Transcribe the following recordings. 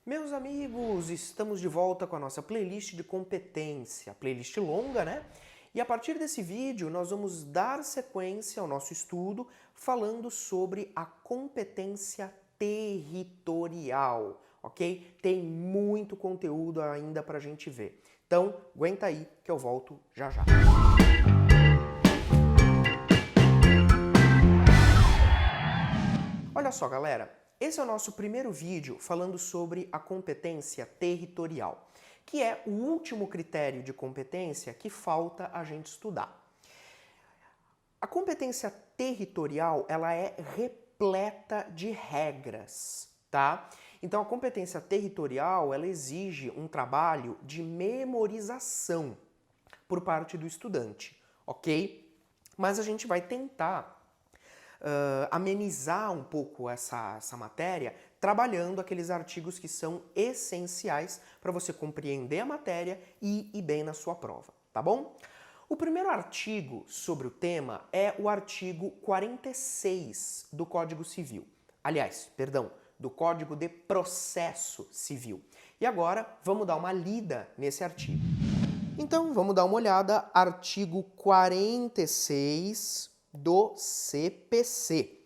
Meus amigos, estamos de volta com a nossa playlist de competência, playlist longa, né? E a partir desse vídeo nós vamos dar sequência ao nosso estudo falando sobre a competência territorial, ok? Tem muito conteúdo ainda pra gente ver. Então, aguenta aí que eu volto já já. Olha só, galera. Esse é o nosso primeiro vídeo falando sobre a competência territorial, que é o último critério de competência que falta a gente estudar. A competência territorial, ela é repleta de regras, tá? Então a competência territorial, ela exige um trabalho de memorização por parte do estudante, ok? Mas a gente vai tentar amenizar um pouco essa matéria trabalhando aqueles artigos que são essenciais para você compreender a matéria e ir bem na sua prova, tá bom? O primeiro artigo sobre o tema é o artigo 46 do Código Civil. Aliás, perdão, do Código de Processo Civil. E agora vamos dar uma lida nesse artigo. Então vamos dar uma olhada, artigo 46 do CPC.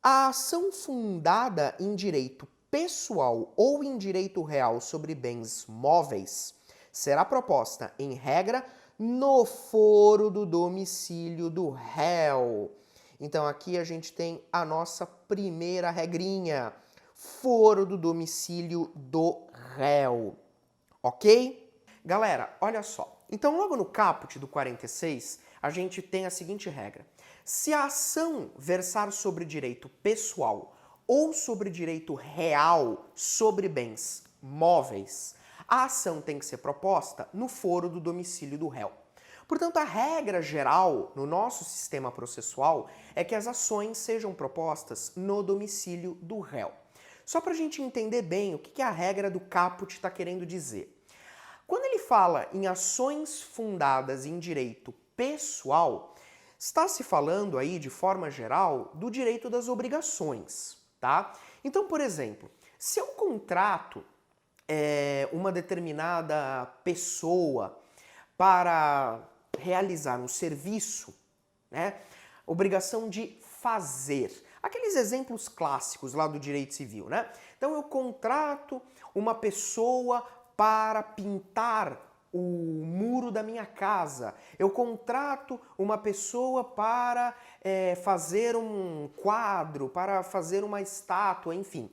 A ação fundada em direito pessoal ou em direito real sobre bens móveis será proposta, em regra, no foro do domicílio do réu. Então aqui a gente tem a nossa primeira regrinha, foro do domicílio do réu, ok? Galera, olha só. Então logo no caput do 46, a gente tem a seguinte regra. Se a ação versar sobre direito pessoal ou sobre direito real sobre bens móveis, a ação tem que ser proposta no foro do domicílio do réu. Portanto, a regra geral no nosso sistema processual é que as ações sejam propostas no domicílio do réu. Só para a gente entender bem o que a regra do caput está querendo dizer. Quando ele fala em ações fundadas em direito pessoal, está se falando aí, de forma geral, do direito das obrigações, tá? Então, por exemplo, se eu contrato uma determinada pessoa para realizar um serviço, né? Obrigação de fazer. Aqueles exemplos clássicos lá do direito civil, né? Então eu contrato uma pessoa para pintar o muro da minha casa. Eu contrato uma pessoa para fazer um quadro, para fazer uma estátua, enfim.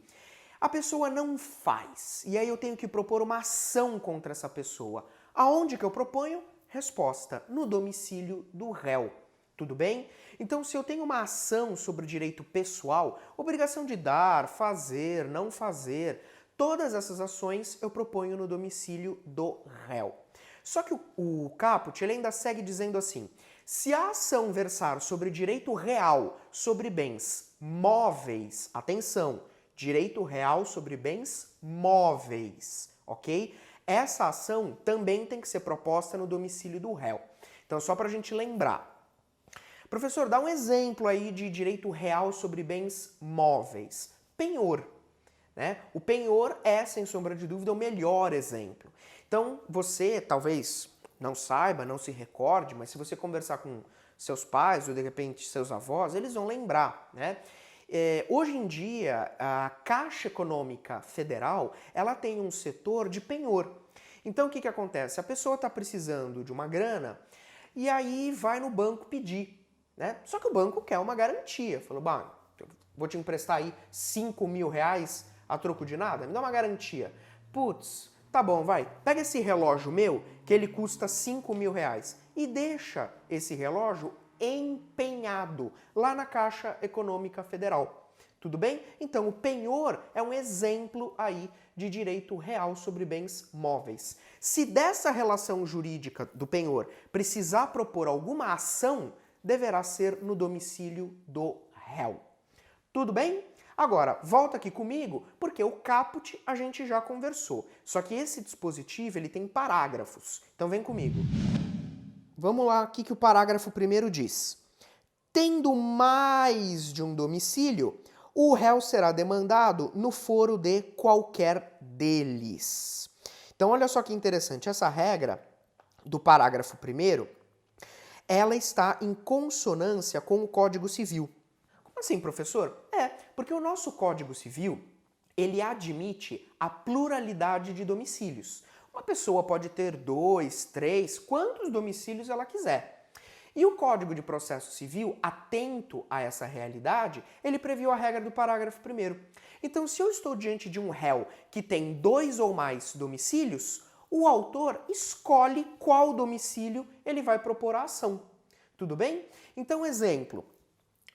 A pessoa não faz. E aí eu tenho que propor uma ação contra essa pessoa. Aonde que eu proponho? Resposta: no domicílio do réu. Tudo bem? Então, se eu tenho uma ação sobre o direito pessoal, obrigação de dar, fazer, não fazer, todas essas ações eu proponho no domicílio do réu. Só que o caput ele ainda segue dizendo assim: se a ação versar sobre direito real sobre bens móveis, atenção, direito real sobre bens móveis, ok? Essa ação também tem que ser proposta no domicílio do réu. Então, só para a gente lembrar. Professor, dá um exemplo aí de direito real sobre bens móveis. Penhor. Né? O penhor é, sem sombra de dúvida, o melhor exemplo. Então, você talvez não saiba, não se recorde, mas se você conversar com seus pais ou, de repente, seus avós, eles vão lembrar, né? Hoje em dia, a Caixa Econômica Federal, ela tem um setor de penhor. Então, o que acontece? A pessoa está precisando de uma grana e aí vai no banco pedir. Né? Só que o banco quer uma garantia. Falou, bah, vou te emprestar aí 5 mil reais a troco de nada? Me dá uma garantia. Putz, tá bom, vai. Pega esse relógio meu, que ele custa 5 mil reais, e deixa esse relógio empenhado lá na Caixa Econômica Federal. Tudo bem? Então, o penhor é um exemplo aí de direito real sobre bens móveis. Se dessa relação jurídica do penhor precisar propor alguma ação, deverá ser no domicílio do réu. Tudo bem? Agora, volta aqui comigo, porque o caput a gente já conversou. Só que esse dispositivo ele tem parágrafos. Então vem comigo. Vamos lá, o que o parágrafo primeiro diz. Tendo mais de um domicílio, o réu será demandado no foro de qualquer deles. Então, olha só que interessante, essa regra do parágrafo 1º, ela está em consonância com o Código Civil. Como assim, professor? Porque o nosso Código Civil, ele admite a pluralidade de domicílios. Uma pessoa pode ter 2, 3, quantos domicílios ela quiser. E o Código de Processo Civil, atento a essa realidade, ele previu a regra do parágrafo 1º. Então, se eu estou diante de um réu que tem 2 ou mais domicílios, o autor escolhe qual domicílio ele vai propor a ação. Tudo bem? Então, exemplo,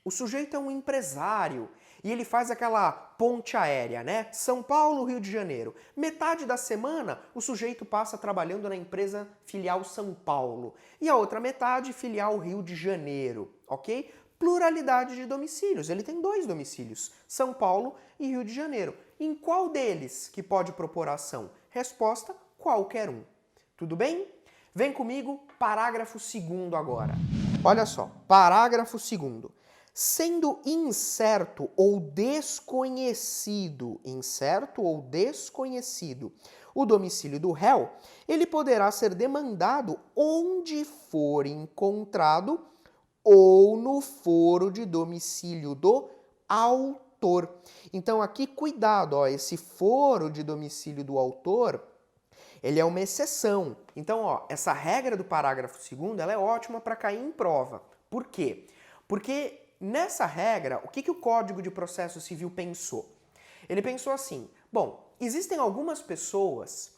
o sujeito é um empresário e ele faz aquela ponte aérea, né? São Paulo, Rio de Janeiro. Metade da semana o sujeito passa trabalhando na empresa filial São Paulo e a outra metade filial Rio de Janeiro, ok? Pluralidade de domicílios. Ele tem 2 domicílios, São Paulo e Rio de Janeiro. Em qual deles que pode propor a ação? Resposta, qualquer um. Tudo bem? Vem comigo, parágrafo 2º agora. Olha só, parágrafo 2º. Sendo incerto ou desconhecido, o domicílio do réu, ele poderá ser demandado onde for encontrado ou no foro de domicílio do autor. Então aqui cuidado, ó, esse foro de domicílio do autor, ele é uma exceção. Então, ó, essa regra do parágrafo 2º, ela é ótima para cair em prova. Por quê? Porque nessa regra, o que o Código de Processo Civil pensou? Ele pensou assim, bom, existem algumas pessoas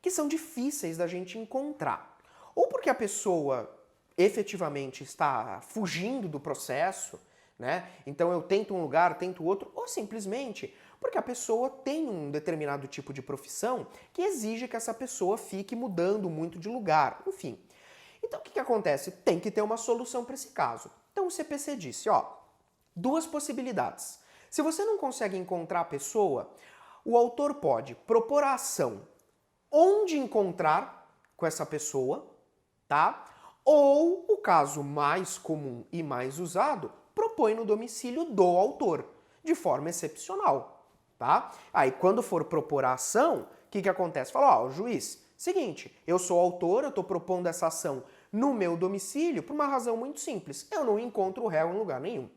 que são difíceis da gente encontrar. Ou porque a pessoa efetivamente está fugindo do processo, né? Então eu tento um lugar, tento outro, ou simplesmente porque a pessoa tem um determinado tipo de profissão que exige que essa pessoa fique mudando muito de lugar, enfim. Então o que acontece? Tem que ter uma solução para esse caso. Então o CPC disse, ó, 2 possibilidades. Se você não consegue encontrar a pessoa, o autor pode propor a ação onde encontrar com essa pessoa, tá? Ou, o caso mais comum e mais usado, propõe no domicílio do autor, de forma excepcional, tá? Aí, quando for propor a ação, o que acontece? Fala, ó, juiz, seguinte, eu sou autor, eu estou propondo essa ação no meu domicílio por uma razão muito simples. Eu não encontro o réu em lugar nenhum.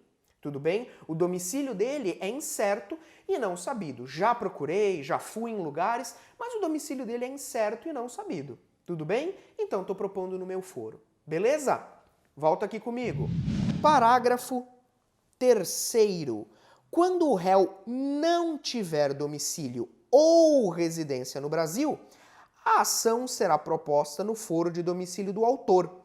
Tudo bem? O domicílio dele é incerto e não sabido. Já procurei, já fui em lugares, mas o domicílio dele é incerto e não sabido. Tudo bem? Então estou propondo no meu foro. Beleza? Volta aqui comigo. Parágrafo 3º. Quando o réu não tiver domicílio ou residência no Brasil, a ação será proposta no foro de domicílio do autor.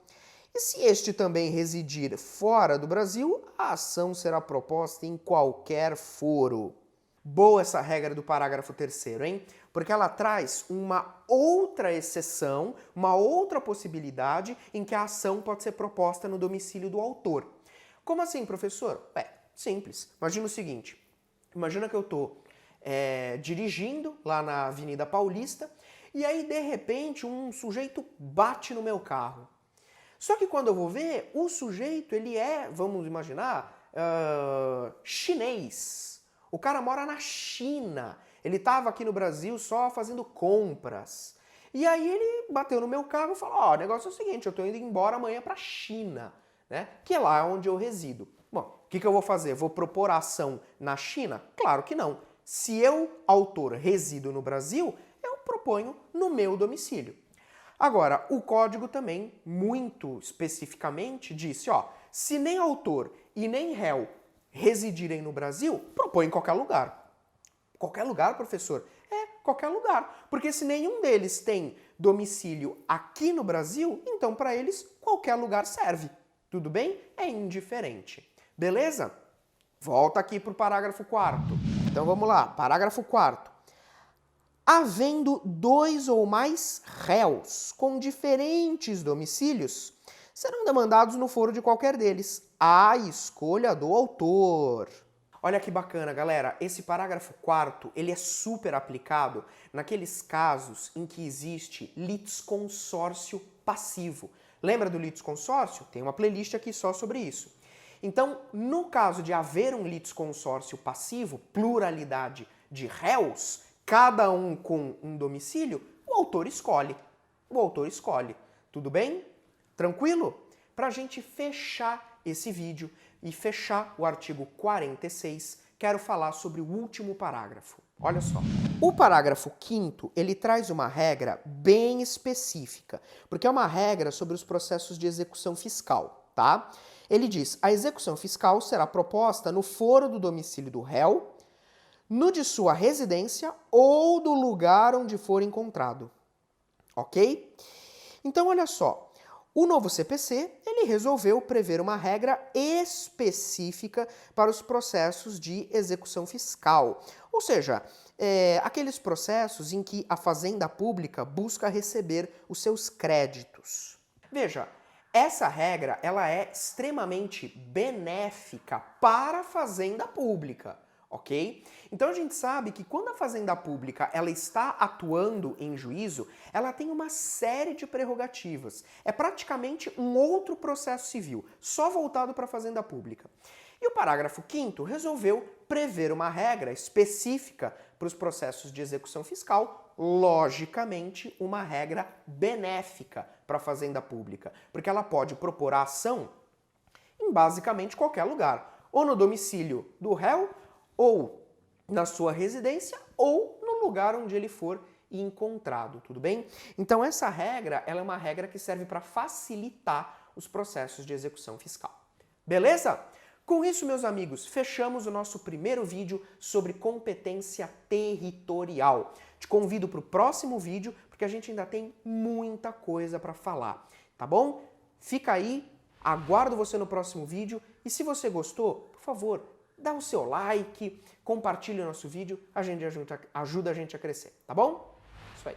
E se este também residir fora do Brasil, a ação será proposta em qualquer foro. Boa essa regra do parágrafo 3º, hein? Porque ela traz uma outra exceção, uma outra possibilidade em que a ação pode ser proposta no domicílio do autor. Como assim, professor? Simples. Imagina o seguinte, imagina que eu estou dirigindo lá na Avenida Paulista e aí, de repente, um sujeito bate no meu carro. Só que quando eu vou ver, o sujeito, ele é, vamos imaginar, chinês. O cara mora na China. Ele estava aqui no Brasil só fazendo compras. E aí ele bateu no meu carro e falou, ó, o negócio é o seguinte, eu estou indo embora amanhã para a China, né? Que é lá onde eu resido. Bom, o que eu vou fazer? Vou propor a ação na China? Claro que não. Se eu, autor, resido no Brasil, eu proponho no meu domicílio. Agora, o código também, muito especificamente, disse, ó, se nem autor e nem réu residirem no Brasil, propõe em qualquer lugar. Qualquer lugar, professor? Qualquer lugar. Porque se nenhum deles tem domicílio aqui no Brasil, então para eles qualquer lugar serve. Tudo bem? É indiferente. Beleza? Volta aqui para o parágrafo 4º. Então vamos lá, parágrafo 4º. Havendo 2 ou mais réus com diferentes domicílios, serão demandados no foro de qualquer deles, à escolha do autor. Olha que bacana, galera. Esse parágrafo 4º, ele é super aplicado naqueles casos em que existe litisconsórcio passivo. Lembra do litisconsórcio? Tem uma playlist aqui só sobre isso. Então, no caso de haver um litisconsórcio passivo, pluralidade de réus, cada um com um domicílio, o autor escolhe. O autor escolhe. Tudo bem? Tranquilo? Para a gente fechar esse vídeo e fechar o artigo 46, quero falar sobre o último parágrafo. Olha só. O parágrafo 5º, ele traz uma regra bem específica, porque é uma regra sobre os processos de execução fiscal, tá? Ele diz: a execução fiscal será proposta no foro do domicílio do réu, no de sua residência ou do lugar onde for encontrado. Ok? Então, olha só. O novo CPC, ele resolveu prever uma regra específica para os processos de execução fiscal. Ou seja, aqueles processos em que a fazenda pública busca receber os seus créditos. Veja, essa regra ela é extremamente benéfica para a fazenda pública. Ok? Então a gente sabe que quando a fazenda pública ela está atuando em juízo, ela tem uma série de prerrogativas. É praticamente um outro processo civil, só voltado para a fazenda pública. E o parágrafo 5º resolveu prever uma regra específica para os processos de execução fiscal, logicamente uma regra benéfica para a fazenda pública, porque ela pode propor a ação em basicamente qualquer lugar, ou no domicílio do réu, ou na sua residência, ou no lugar onde ele for encontrado, tudo bem? Então essa regra, ela é uma regra que serve para facilitar os processos de execução fiscal. Beleza? Com isso, meus amigos, fechamos o nosso primeiro vídeo sobre competência territorial. Te convido para o próximo vídeo, porque a gente ainda tem muita coisa para falar, tá bom? Fica aí, aguardo você no próximo vídeo, e se você gostou, por favor, dá o seu like, compartilhe o nosso vídeo, ajuda a gente a crescer, tá bom? Isso aí.